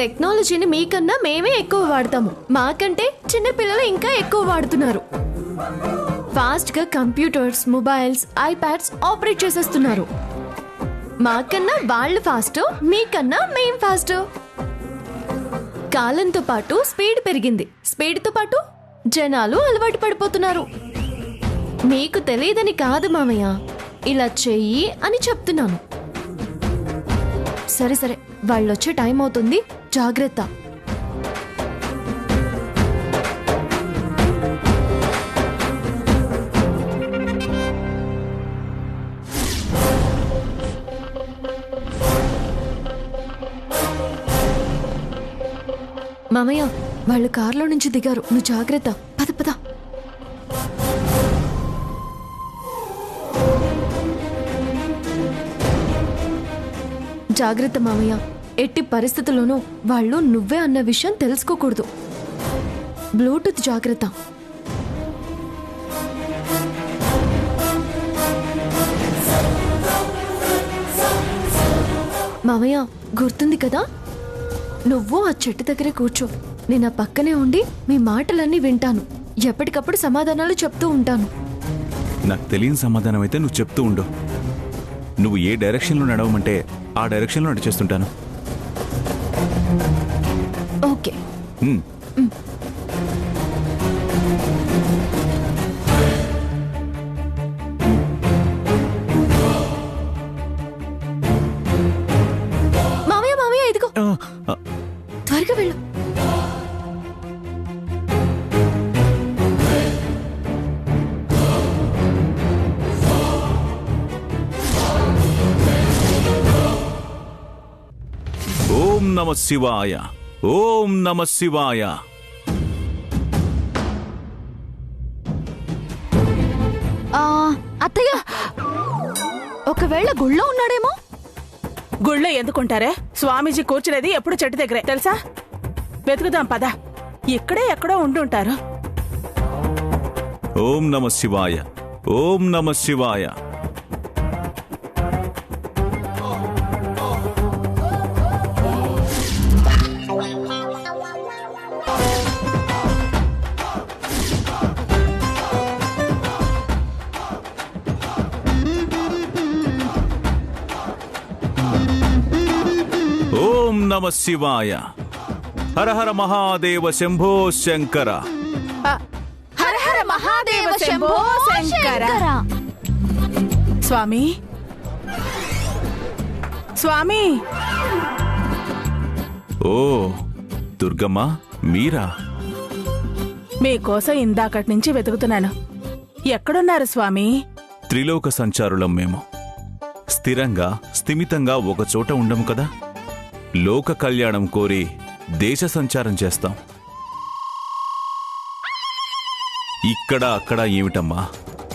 టెక్నాలజీని మీకన్నా మేమే ఎక్కువ వాడతాము. మాకంటే చిన్న పిల్లలు ఇంకా ఎక్కువ వాడుతున్నారు. ఫాస్ట్ గా కంప్యూటర్స్, మొబైల్స్, ఐప్యాడ్స్ ఆపరేట్ చేసేస్తున్నారు. మాకన్నా వాళ్ళు ఫాస్ట్, మీకన్నా మేం ఫాస్ట్. కాలంతో పాటు స్పీడ్ పెరిగింది. స్పీడ్ తో పాటు జనాలు అలవాటు పడిపోతున్నారు. మీకు తెలియదని కాదు మామయ్య, ఇలా చెయ్యి అని చెప్తున్నాను. సరే సరే, వాళ్ళొచ్చే టైం అవుతుంది, జాగ్రత్త. మామయ్య, వాళ్ళు కార్లో నుంచి దిగారు, నువ్వు జాగ్రత్త. పద పద. జాగ్రత్త మామయ్య, ఎట్టి పరిస్థితుల్లోనూ వాళ్ళు నువ్వే అన్న విషయం తెలుసుకోకూడదు. బ్లూటూత్ జాగ్రత్త. మామయ్య, గుర్తుంది కదా, నువ్వు ఆ చెట్టు దగ్గరే కూర్చో. నేను ఆ పక్కనే ఉండి మీ మాటలన్నీ వింటాను. ఎప్పటికప్పుడు సమాధానాలు చెప్తూ ఉంటాను. నాకు తెలియని సమాధానం అయితే నువ్వు చెప్తూ ఉండు. నువ్వు ఏ డైరెక్షన్లో నడవమంటే ఆ డైరెక్షన్లో నడిచేస్తుంటాను. ఓకే. మామయ్య మామయ్య, ఇదిగో, త్వరగా వెళ్ళు. ఓం నమః శివాయ, ఓం నమః శివాయ. అత్తయ్య, ఒకవేళ గుళ్ళో ఉన్నాడేమో. గుళ్ళో ఎందుకుంటారే? స్వామీజీ కూర్చునేది ఎప్పుడు చెట్టు దగ్గరే తెలుసా? వెతుకుదాం పద. ఇక్కడే ఎక్కడో ఉండుంటారు. ఓం నమః శివాయ, ఓం నమః శివాయ. ఓం నమః శివాయ. హర హర మహాదేవ శంభో శంకర. హర హర మహాదేవ శంభో శంకర. స్వామి, స్వామి. ఓ దుర్గమ్మ, మీరా? మీకోసం ఇందాకటి నుంచి వెతుకుతున్నాను. ఎక్కడున్నారు స్వామి? త్రిలోక సంచారులం మేము. స్థిరంగా స్థిమితంగా ఒక చోట ఉండము కదా. లోక కళ్యాణం కోరి దేశ సంచారం చేస్తాం. ఇక్కడ అక్కడ ఏమిటమ్మా,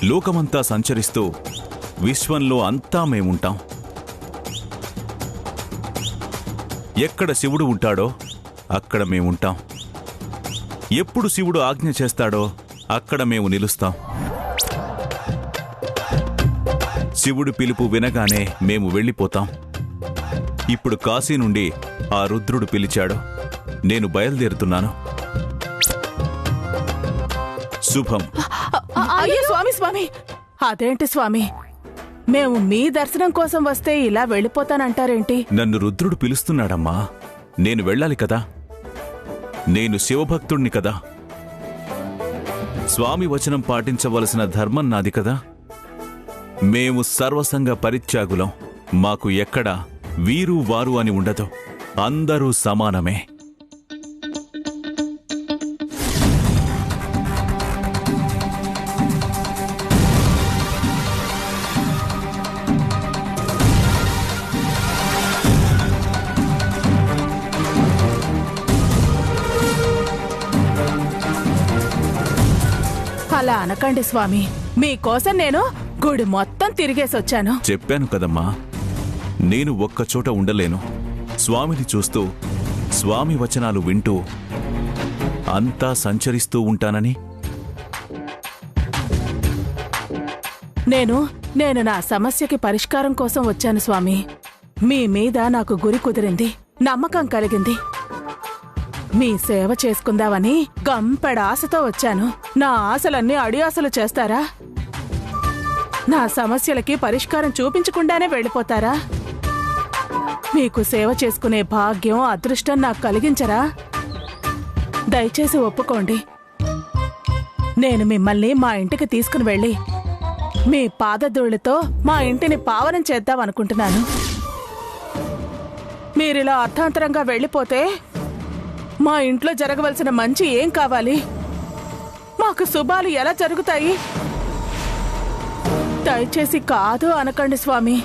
లోకమంతా సంచరిస్తూ విశ్వంలో అంతా మేముంటాం. ఎక్కడ శివుడు ఉంటాడో అక్కడ మేముంటాం. ఎప్పుడు శివుడు ఆజ్ఞ చేస్తాడో అక్కడ మేము నిలుస్తాం. శివుడి పిలుపు వినగానే మేము వెళ్ళిపోతాం. ఇప్పుడు కాశీ నుండి ఆ రుద్రుడు పిలిచాడు, నేను బయలుదేరుతున్నాను. శుభం. అయ్యో స్వామి, స్వామి, అదేంటి స్వామి? మేము మీ దర్శనం కోసం వస్తే ఇలా వెళ్ళిపోతానంటారేంటి? నన్ను రుద్రుడు పిలుస్తున్నాడమ్మా. నేను వెళ్ళాలి కదా. నేను శివభక్తుణ్ణి కదా. స్వామి వచనం పాటించవలసిన ధర్మం నాది కదా. మేము సర్వసంగ పరిత్యాగులం. మాకు ఎక్కడ వీరు వారు అని ఉండదు. అందరూ సమానమే. అలా అనకండి స్వామి. మీకోసం నేను గుడి మొత్తం తిరిగేసొచ్చాను. చెప్పాను కదమ్మా, నేను ఒక్కచోట ఉండలేను. స్వామిని చూస్తూ, స్వామి వచనాలు వింటూ అంతా సంచరిస్తూ ఉంటానని. నేను నా సమస్యకి పరిష్కారం కోసం వచ్చాను స్వామి. మీ మీద నాకు గురి కుదిరింది, నమ్మకం కలిగింది. మీ సేవ చేసుకుందామని గంపెడ ఆశతో వచ్చాను. నా ఆశలన్నీ అడి ఆశలు చేస్తారా? నా సమస్యలకి పరిష్కారం చూపించకుండానే వెళ్ళిపోతారా? మీకు సేవ చేసుకునే భాగ్యం, అదృష్టం నాకు కలిగించరా? దయచేసి ఒప్పుకోండి. నేను మిమ్మల్ని మా ఇంటికి తీసుకుని వెళ్ళి మీ పాదధూళితో మా ఇంటిని పావనం చేద్దామనుకుంటున్నాను. మీరిలా అర్థాంతరంగా వెళ్ళిపోతే మా ఇంట్లో జరగవలసిన మంచి ఏం కావాలి? మాకు శుభాలు ఎలా జరుగుతాయి? దయచేసి కాదు అనకండి స్వామి.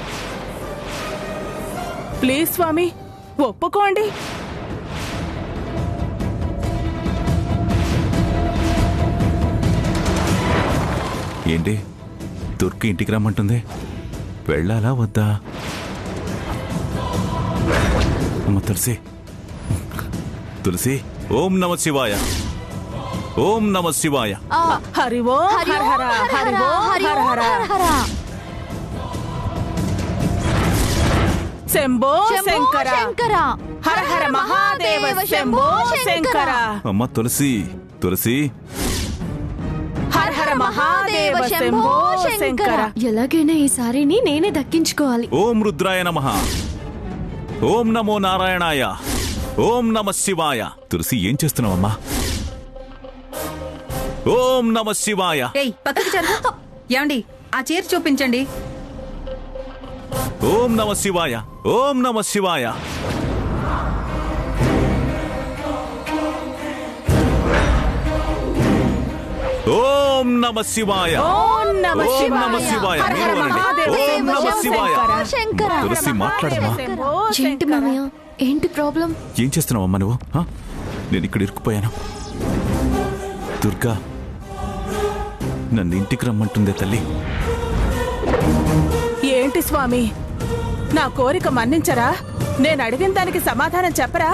ప్లీజ్ స్వామి, ఒప్పుకోండి. ఏంటి దుర్గ ఇంటికి రమ్మంటుంది? వెళ్ళాలా వద్దా? అమ్మ తులసి, తులసి, ఓం నమ శివాయ, ఓం నమ శివాయ. హరి ఓం హర హర, హరి ఓం హర హర. శంభో శంకర, హర హర మహాదేవ, శంభో శంకర. అమ్మ తులసి, తులసి, హర హర మహాదేవ, శంభో శంకర. ఎలాగైనా ఈ సారీని నేనే దక్కించుకోవాలి. ఓం రుద్రాయ నమః, ఓం నమో నారాయణాయ, ఓం నమ శివాయ. తులసి ఏం చేస్తున్నావమ్మా? ఓం నమ శివాయ. పక్కకి జరుగు. ఏమండి ఆ చీర చూపించండి. ఓం నమ శివాయ, ఓం నమ శివాయ. ఓం నమ శివాయ, ఓం నమ ఓం నమ శివాయ. హర మీరు హర అనండి. మహాదేవ, ఓం నమ శివాయ. శంకర. తులసి మాట్లాడమ్మా. ఏంటి మామయ్య, ఏంటి ప్రాబ్లం? ఏం చేస్తున్నావమ్మా నువ్వు? నేను ఇక్కడ ఇరుక్కుపోయాను. దుర్గా నన్ను ఇంటికి రమ్మంటుందే తల్లి. ఏంటి స్వామి, నా కోరిక మన్నించరా? నేను అడిగిన దానికి సమాధానం చెప్పరా?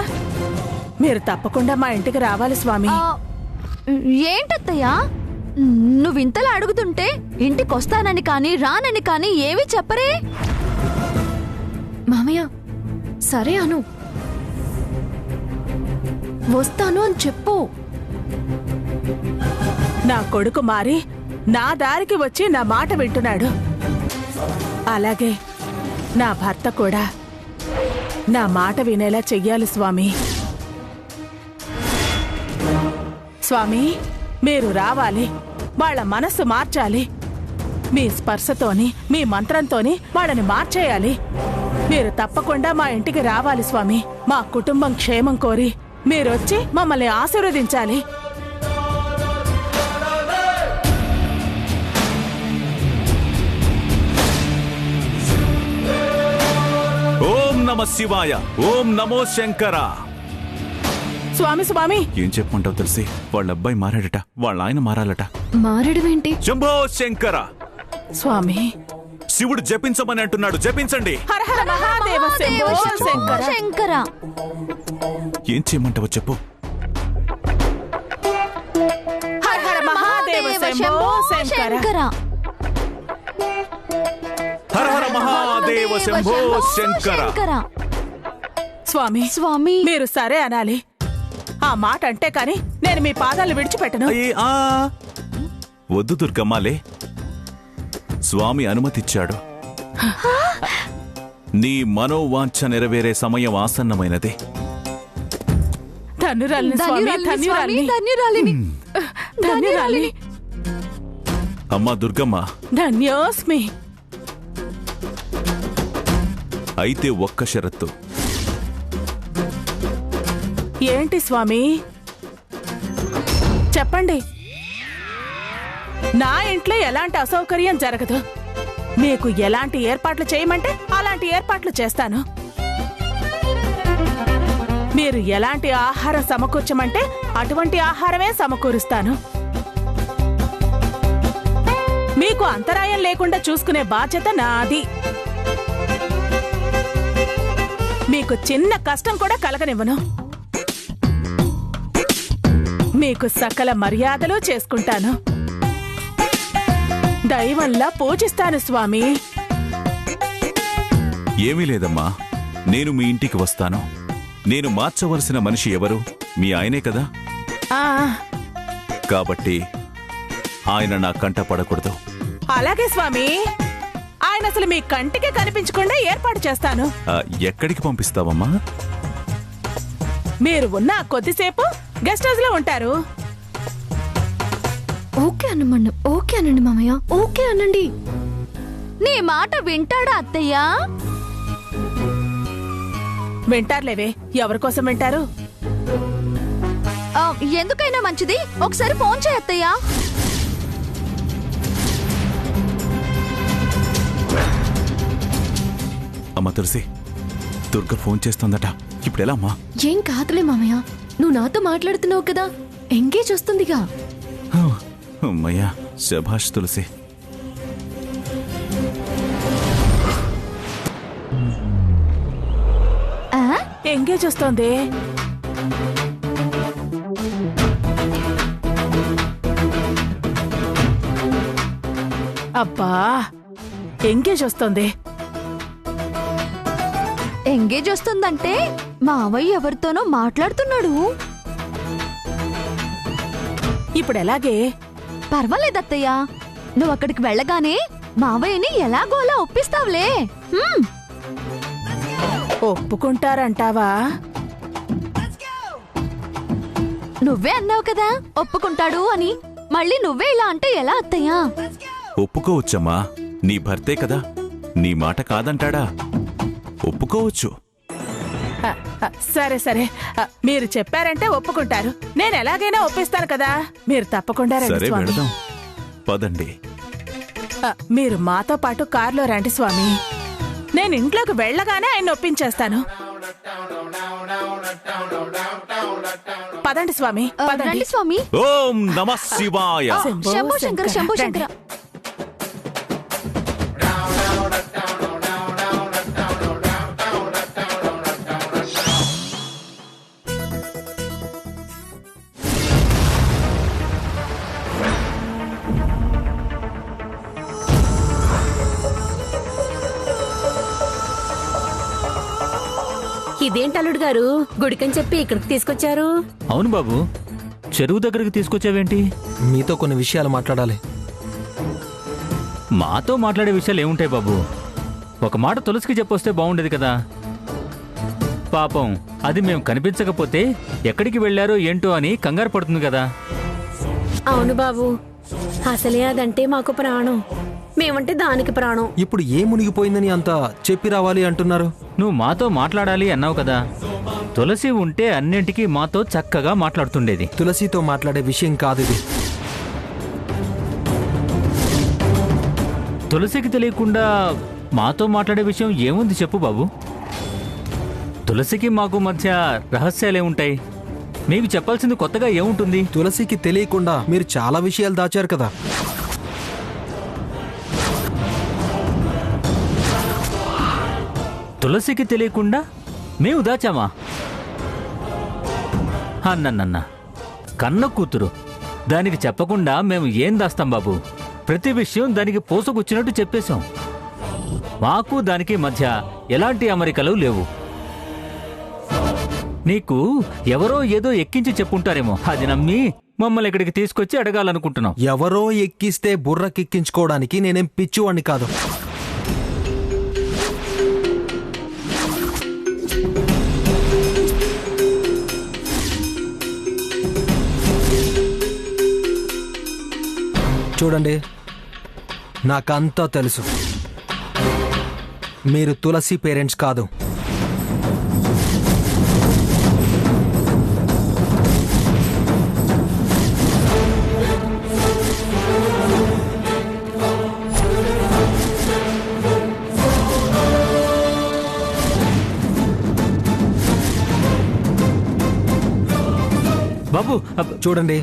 మీరు తప్పకుండా మా ఇంటికి రావాలి స్వామి. ఏంటత్తయ్యా, నువ్వింతలా అడుగుతుంటే ఇంటికొస్తానని కానీ రానని కానీ ఏవి చెప్పరే? మామయ్య సరే అను, వస్తాను అని చెప్పు. నా కొడుకు మారి నా దారికి వచ్చి నా మాట వింటున్నాడు. అలాగే నా భర్త కూడా నా మాట వినేలా చెయ్యాలి స్వామి. స్వామి, మీరు రావాలి, వాళ్ళ మనస్సు మార్చాలి. మీ స్పర్శతోని, మీ మంత్రంతోని వాళ్ళని మార్చేయాలి. మీరు తప్పకుండా మా ఇంటికి రావాలి స్వామి. మా కుటుంబం క్షేమం కోరి మీరొచ్చి మమ్మల్ని ఆశీర్వదించాలి. ఓం నమ శివాయ, ఓం నమో శంకర. స్వామి స్వామి, ఏం చెప్పమంటావు తెలిసి? వాళ్ళ అబ్బాయి మారాడట, వాళ్ళ ఆయన మారాలట. మారడమేంటి? శంభో శంకర. స్వామి, శివుడు జపించమని అంటున్నాడు, జపించండి. హర హర మహాదేవ, శంభో శంకర. శంకర. ఏం చేయమంటావో చెప్పు. హర హర మహాదేవ, శంభో శంకర. హర హర మహాదేవ, శంభో శంకర. స్వామి స్వామి, మీరు సరే అనాలి. ఆ మాట అంటే కాని నేను మీ పాదాలు విడిచిపెట్టను. వద్దు దుర్గమ్మాలే, స్వామి అనుమతిచ్చాడు. నీ మనోవాంఛ నెరవేరే సమయం ఆసన్నమైనది. ధన్యురాలిని స్వామి, ధన్యురాలిని, ధన్యురాలిని. ధన్యురాలిని. అమ్మా దుర్గమ్మ, ధన్యోస్మి. అయితే ఒక్క షరత్తు. ఏంటి స్వామి, చెప్పండి. నా ఇంట్లో ఎలాంటి అసౌకర్యం జరగదు. మీకు ఎలాంటి ఏర్పాట్లు చేయమంటే అలాంటి ఏర్పాట్లు చేస్తాను. మీరు ఎలాంటి ఆహారం సమకూర్చమంటే అటువంటి ఆహారమే సమకూరుస్తాను. మీకు అంతరాయం లేకుండా చూసుకునే బాధ్యత నాది. మీకు చిన్న కష్టం కూడా కలగనివ్వను. మీకు సకల మర్యాదలు చేసుకుంటాను. దైవంలా పూజిస్తాను స్వామి. ఏమీ లేదమ్మా, నేను మీ ఇంటికి వస్తాను. నేను మార్చవలసిన మనిషి ఎవరు? మీ ఆయనే కదా. ఆ, కాబట్టి ఆయన నా కంట పడకూడదు. అలాగే స్వామి. ఆయన అసలు మీ కంటికి కనిపించకుండా ఏర్పాటు చేస్తాను. ఎక్కడికి పంపిస్తావమ్మా? మీరు ఉన్న కొద్దిసేపు గెస్ట్ హౌస్ లో ఉంటారు. ఓకే అన్నమన్న, ఓకే అనండి మామయ్య, ఓకే అనండి. నీ మాట వింటాడా అత్తయ్య? వింటారులేవే, ఎవరి కోసం వింటారు? ఎందుకైనా మంచిది ఒకసారి ఫోన్ చేయి అత్తయ్య. అమ్మ తులసి, దుర్గ ఫోన్ చేస్తోందట. ఇప్పుడు ఎలా అమ్మా? ఏం కాదులే మామయ్య, నువ్వు నాతో మాట్లాడుతున్నావు కదా, ఎంగేజ్ వస్తుందిగా. అమ్మయ్యా, శభాష్ తులసి. ఎంగేజ్ వస్తోంది. అబ్బా, ఎంగేజ్ వస్తోంది. ఎంగేజ్ వస్తుందంటే మావయ్య ఎవరితోనో మాట్లాడుతున్నాడు. ఇప్పుడు ఎలాగే? పర్వాలేదత్తయ్య, నువ్వు అక్కడికి వెళ్ళగానే మావయ్యని ఎలాగోలా ఒప్పిస్తావులే. ఒప్పుకుంటారంటావా? నువ్వే అన్నావు కదా ఒప్పుకుంటాడు అని, మళ్ళీ నువ్వే ఇలా అంటే ఎలా అత్తయ్య? ఒప్పుకోవచ్చమ్మా, నీ భర్తే కదా, నీ మాట కాదంటాడా? ఒప్పుకోవచ్చు. సరే సరే, మీరు చెప్పారంటే ఒప్పుకుంటారు. నేను ఎలాగైనా ఒప్పిస్తాను కదా. మీరు తప్పకుండా రండి సరే, స్వామి. వెళదాం పదండి. మీరు మాతో పాటు కారులో రండి స్వామి. నేను ఇంట్లోకి వెళ్ళగానే ఆయన ఒప్పించేస్తాను. పదండి స్వామి, పదండి. రండి స్వామి. ఓం నమః శివాయ. శంభో శంకర, శంభో శంకర. ఇదేంటి అల్లుడు గారు, గుడికని చెప్పి ఇక్కడికి తీసుకొచ్చారు? అవును బాబు, చెరువు దగ్గరికి తీసుకొచ్చావేంటి? మీతో కొన్ని విషయాలు మాట్లాడాలి. మాతో మాట్లాడే విషయాలు ఏముంటాయి బాబు? ఒక మాట తులసికి చెప్పొస్తే బాగుండేది కదా. పాపం అది మేము కనిపించకపోతే ఎక్కడికి వెళ్ళారో ఏంటో అని కంగారు పడుతుంది కదా. అవును బాబు, అసలే అదంటే మాకు ప్రాణం, మేమంటే దానికి ప్రాణం. ఇప్పుడు ఏ మునిగిపోయిందని అంత చెప్పి రావాలి అంటున్నారు? నువ్వు మాతో మాట్లాడాలి అన్నావు కదా. తులసి ఉంటే అన్నింటికీ మాతో చక్కగా మాట్లాడుతుండేది. తులసితో మాట్లాడే విషయం కాదు ఇది. తులసికి తెలియకుండా మాతో మాట్లాడే విషయం ఏముంది చెప్పు బాబు. తులసికి మాకు మధ్య రహస్యాలేముంటాయి? మీకు చెప్పాల్సింది కొత్తగా ఏముంటుంది? తులసికి తెలియకుండా మీరు చాలా విషయాలు దాచారు కదా. తులసికి తెలియకుండా మేము దాచామా? అన్నన్న కన్న కూతురు, దానికి చెప్పకుండా మేము ఏం దాస్తాం బాబు? ప్రతి విషయం దానికి పోసుకొచ్చినట్టు చెప్పేశాం. మాకు దానికి మధ్య ఎలాంటి అమరికలు లేవు. నీకు ఎవరో ఏదో ఎక్కించి చెప్పుంటారేమో, అది నమ్మి మమ్మల్ని ఇక్కడికి తీసుకొచ్చి అడగాలనుకుంటున్నాం. ఎవరో ఎక్కిస్తే బుర్రకెక్కించుకోవడానికి నేనేం పిచ్చివాణ్ణి కాదు. చూడండి, నాకంతా తెలుసు. మీరు తులసి పేరెంట్స్ కాదు. బాబు చూడండి,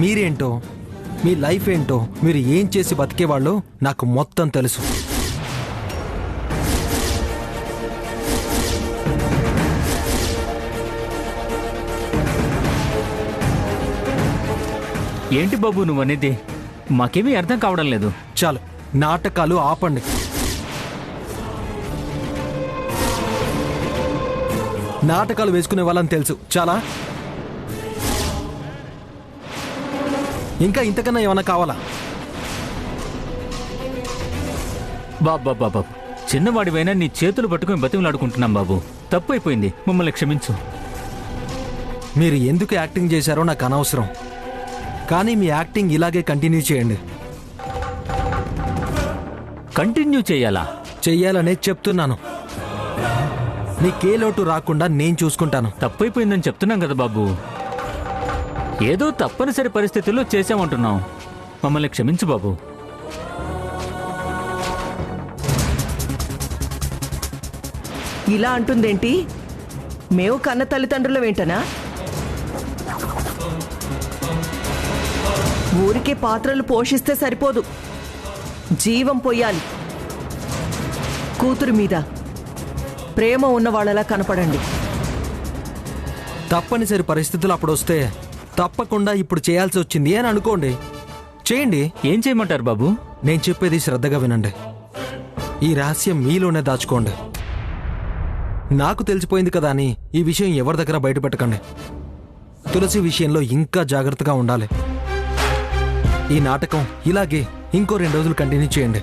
మీరేంటో, మీ లైఫ్ ఏంటో, మీరు ఏం చేసి బతికేవాళ్ళో నాకు మొత్తం తెలుసు. ఏంటి బాబు నువ్వనేది? మాకేమీ అర్థం కావడం లేదు. చాలు, నాటకాలు ఆపండి. నాటకాలు వేసుకునే వాళ్ళని తెలుసు చాలా. ఇంకా ఇంతకన్నా ఏమన్నా కావాలా? బాబు చిన్నవాడివైనా నీ చేతులు పట్టుకుని బతిమలాడుకుంటున్నాం బాబు. తప్పు అయిపోయింది, మమ్మల్ని క్షమించు. మీరు ఎందుకు యాక్టింగ్ చేశారో నాకు అనవసరం, కానీ మీ యాక్టింగ్ ఇలాగే కంటిన్యూ చేయండి. కంటిన్యూ చేయాలా? చెయ్యాలనే చెప్తున్నాను. నీకే లోటు రాకుండా నేను చూసుకుంటాను. తప్పైపోయిందని చెప్తున్నాం కదా బాబు. ఏదో తప్పనిసరి పరిస్థితుల్లో చేశామంటున్నాం. మమ్మల్ని క్షమించు బాబు. ఇలా అంటుందేంటి? మేము కన్న తల్లిదండ్రుల వెంటనా? ఊరికే పాత్రలు పోషిస్తే సరిపోదు, జీవం పొయ్యాలి. కూతురు మీద ప్రేమ ఉన్నవాళ్ళలా కనపడండి. తప్పనిసరి పరిస్థితులు అప్పుడు వస్తే తప్పకుండా ఇప్పుడు చేయాల్సి వచ్చింది అని అనుకోండి, చేయండి. ఏం చేయమంటారు బాబు? నేను చెప్పేది శ్రద్ధగా వినండి. ఈ రహస్యం మీలోనే దాచుకోండి. నాకు తెలిసిపోయింది కదా అని ఈ విషయం ఎవరి దగ్గర బయటపెట్టకండి. తులసి విషయంలో ఇంకా జాగ్రత్తగా ఉండాలి. ఈ నాటకం ఇలాగే ఇంకో 2 రోజులు కంటిన్యూ చేయండి.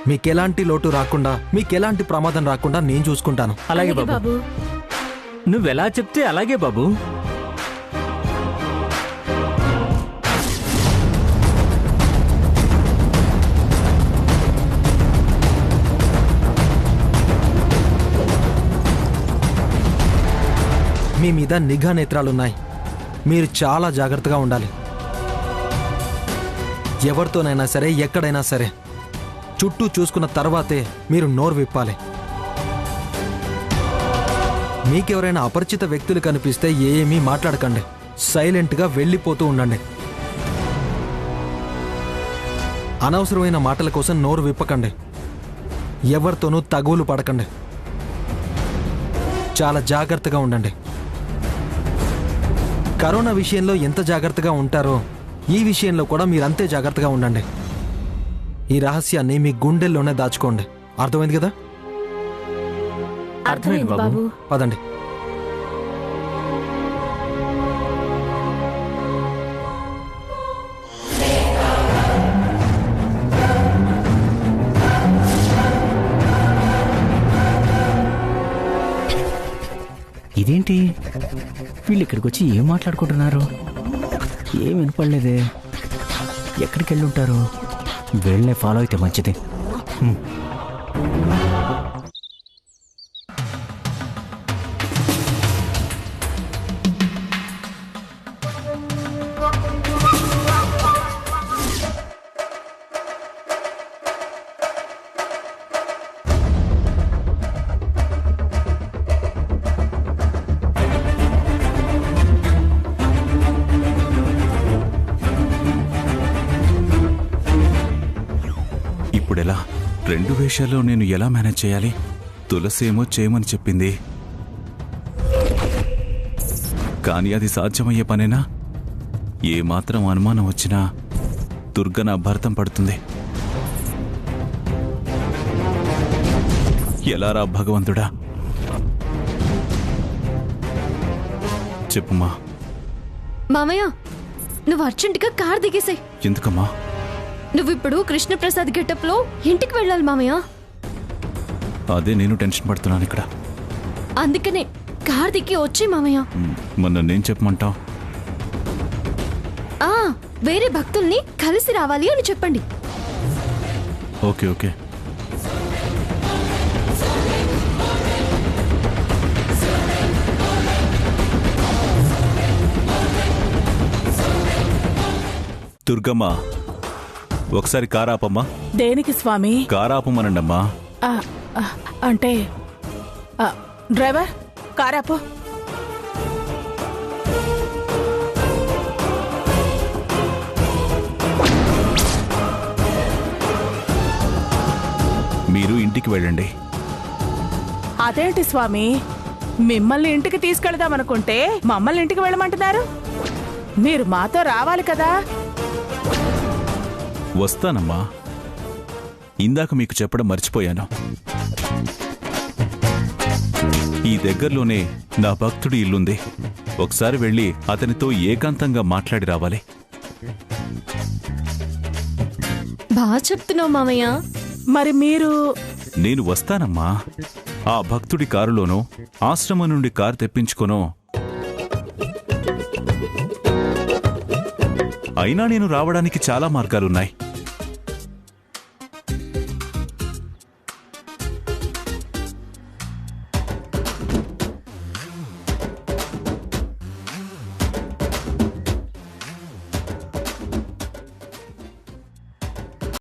మీకెలాంటి లోటు రాకుండా, మీకెలాంటి ప్రమాదం రాకుండా నేను చూసుకుంటాను. అలాగే బాబు. నువ్వెలా చెప్తే అలాగే బాబు. మీ మీద నిఘా నేత్రాలున్నాయి. మీరు చాలా జాగ్రత్తగా ఉండాలి. ఎవరితోనైనా సరే, ఎక్కడైనా సరే చుట్టూ చూసుకున్న తర్వాతే మీరు నోరు విప్పాలి. మీకెవరైనా అపరిచిత వ్యక్తులు కనిపిస్తే ఏమీ మాట్లాడకండి. సైలెంట్గా వెళ్ళిపోతూ ఉండండి. అనవసరమైన మాటల కోసం నోరు విప్పకండి. ఎవరితోనూ తగువులు పడకండి. చాలా జాగ్రత్తగా ఉండండి. కరోనా విషయంలో ఎంత జాగ్రత్తగా ఉంటారో ఈ విషయంలో కూడా మీరంతే జాగ్రత్తగా ఉండండి. ఈ రహస్యాన్ని మీ గుండెల్లోనే దాచుకోండి. అర్థమైంది కదా? అర్థమైంది బాబు. పదండి. ఇదేంటి, వీళ్ళు ఇక్కడికి వచ్చి ఏం మాట్లాడుకుంటున్నారు? ఏం వినపడలేదే. ఎక్కడికి వెళ్ళి ఉంటారు? వీళ్ళనే ఫాలో అయితే మంచిది. ఇప్పుడెలా? 2 వేషాల్లో నేను ఎలా మేనేజ్ చేయాలి? తులసేమో చేయమని చెప్పింది, కానీ అది సాధ్యమయ్యే పనేనా? ఏమాత్రం అనుమానం వచ్చినా దుర్గ నా భర్తం పడుతుంది. ఎలారా భగవంతుడా? చెప్పుమా. మామయ్య, నువ్వు అర్జెంటుగా కార్ దిగేసాయి. ఎందుకమ్మా? నువ్విప్పుడు కృష్ణప్రసాద్ గెటప్ లో ఇంటికి వెళ్ళాలి మామయ్య. అదే నేను టెన్షన్ పడుతున్నాను ఇక్కడ. అందుకనే కార్ దిగి వచ్చి మామయ్య. మొన్న నేను చెప్పమంటావు? వేరే భక్తుల్ని కలిసి రావాలి అని చెప్పండి. Okay okay. దుర్గమ్మ, ఒకసారి కారాపమ్మా. దేనికి స్వామి? కారాపమనండమ్మా. అంటే డ్రైవర్ కారాపు. మీరు ఇంటికి వెళ్ళండి. అదేంటి స్వామి, మిమ్మల్ని ఇంటికి తీసుకెళ్దామనుకుంటే మమ్మల్ని ఇంటికి వెళ్ళమంటున్నారు? మీరు మాతో రావాలి కదా. వస్తానమ్మా. ఇందాక మీకు చెప్పడం మర్చిపోయాను. ఈ దగ్గరలోనే నా భక్తుడి ఇల్లుంది. ఒకసారి వెళ్ళి అతనితో ఏకాంతంగా మాట్లాడి రావాలి. బాగా చెప్తున్నావు మామయ్య. మరి మీరు నేను వస్తానమ్మా. ఆ భక్తుడి కారులోనో ఆశ్రమం నుండి కారు తెప్పించుకోనో అయినా నేను రావడానికి చాలా మార్గాలున్నాయి.